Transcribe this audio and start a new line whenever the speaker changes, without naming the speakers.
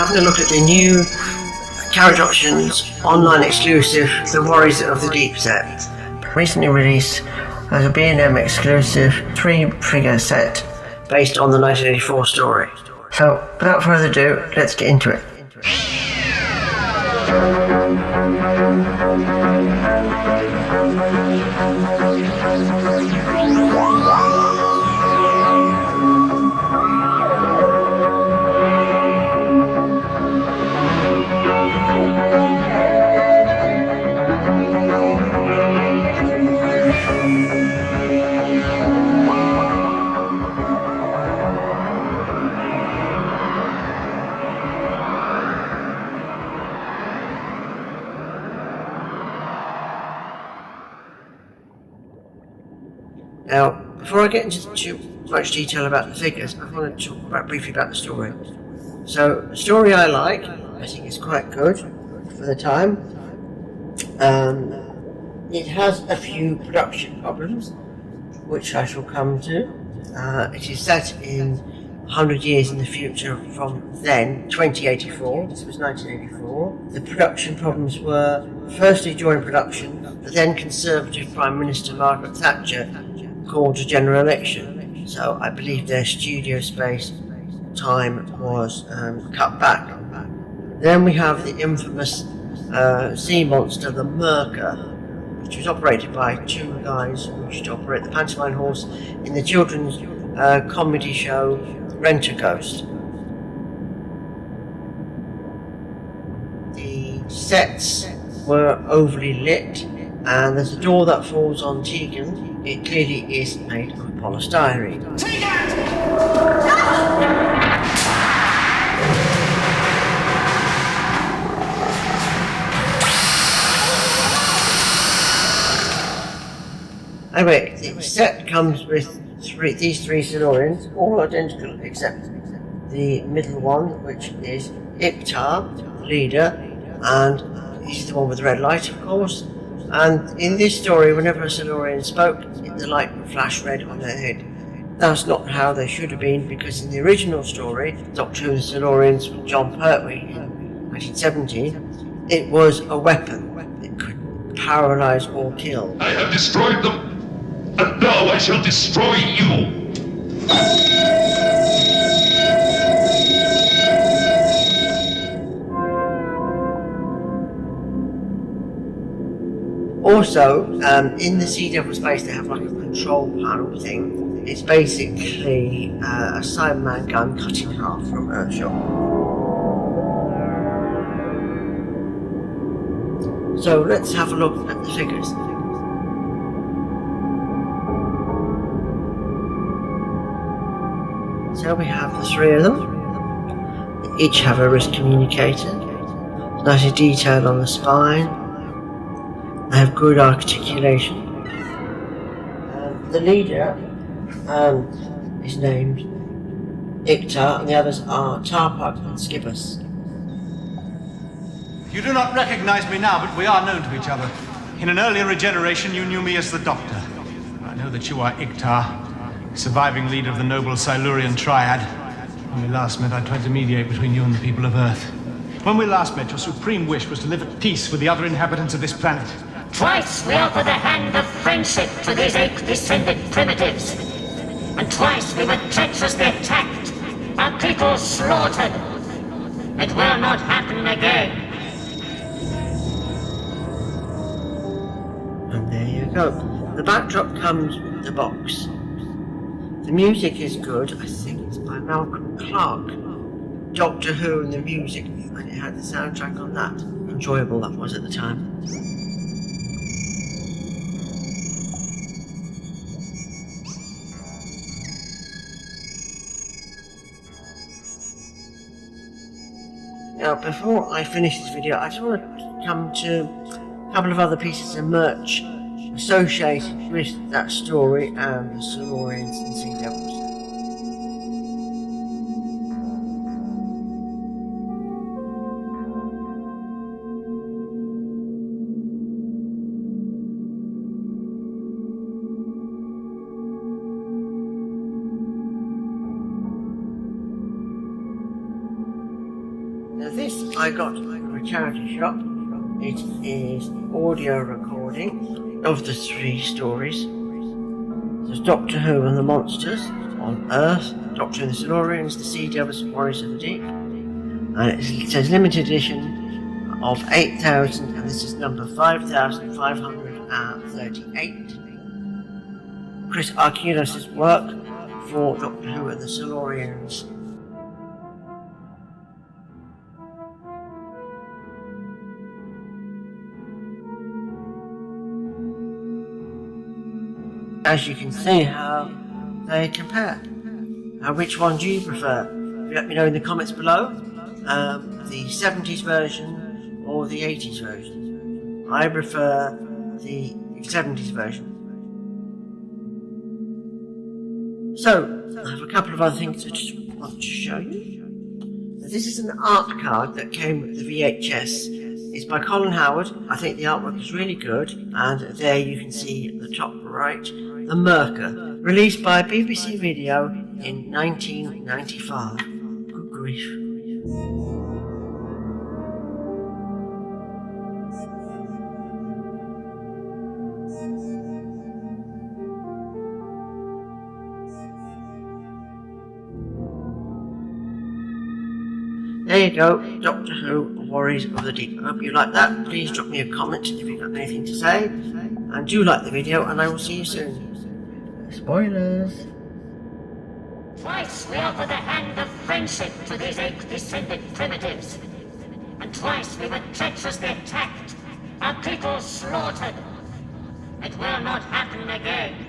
having a look at the new Carriage Options online exclusive, The Warriors of the Deep set. Recently released as a B&M exclusive 3-figure set based on the 1984 story. So, without further ado, let's get into it. Now, before I get into too much detail about the figures, I want to talk briefly about the story. So, the story I like. I think it's quite good for the time. It has a few production problems, which I shall come to. It is set in 100 years in the future from then, 2084. This was 1984. The production problems were, firstly during production, the then Conservative Prime Minister Margaret Thatcher called a general election, so I believe their studio space time was cut back. Then we have the infamous sea monster, the Merker, which was operated by two guys who used to operate the pantomime horse in the children's comedy show Rent-A-Ghost. The sets were overly lit, and there's a door that falls on Tegan. It clearly is made of polystyrene. Anyway, the set comes with these three Silurians, all identical except the middle one, which is Iktar, the leader, and he's the one with the red light, of course. And in this story, whenever a Silurian spoke, the light would flash red on their head. That's not how they should have been, because in the original story, Doctor Who and the Silurians with John Pertwee in 1970, it was a weapon. It could paralyze or kill.
I have destroyed them, and now I shall destroy you.
Also, in the Sea Devil space, they have like a control panel thing. It's basically a Cyberman gun cut in half from Earthshock. So let's have a look at the figures. So we have the three of them. They each have a wrist communicator. Nice detail on the spine. They have good articulation. The leader is named Iktar, and the others are Tarpak and Skibbus.
You do not recognize me now, but we are known to each other. In an earlier regeneration, you knew me as the Doctor. I know that you are Iktar, surviving leader of the noble Silurian triad. When we last met, I tried to mediate between you and the people of Earth. When we last met, your supreme wish was to live at peace with the other inhabitants of this planet.
Twice we offered the hand of friendship to these ape-descended primitives. And twice we were treacherously attacked, our people slaughtered. It will not happen again.
And there you go. The backdrop comes with the box. The music is good. I think it's by Malcolm Clark. Doctor Who and the music, and it had the soundtrack on that. Enjoyable that was at the time. Now, before I finish this video, I just want to come to a couple of other pieces of merch associated with that story and the Silurians and Sea Devils. Now this I got from a charity shop. It is audio recording of the 3 stories. There's Doctor Who and the Monsters on Earth, Doctor and the Silurians, the Sea Devils and Warriors of the Deep. And it says limited edition of 8,000, and this is number 5,538. Chris Arquillos' work for Doctor Who and the Silurians. As you can see how they compare. Which one do you prefer? Let me know in the comments below. The 70s version or the 80s version. I prefer the 70s version. So, I have a couple of other things I just want to show you. Now, this is an art card that came with the VHS. It's by Colin Howard. I think the artwork is really good. And there you can see at the top right, The Merker, released by BBC Video in 1995. Good grief. There you go, Doctor Who, Warriors of the Deep. I hope you like that. Please drop me a comment if you've got anything to say. And do like the video, and I will see you soon. Spoilers!
Twice we offer the hand of friendship to these ape-descended primitives. And twice we were treacherously attacked, our people slaughtered. It will not happen again.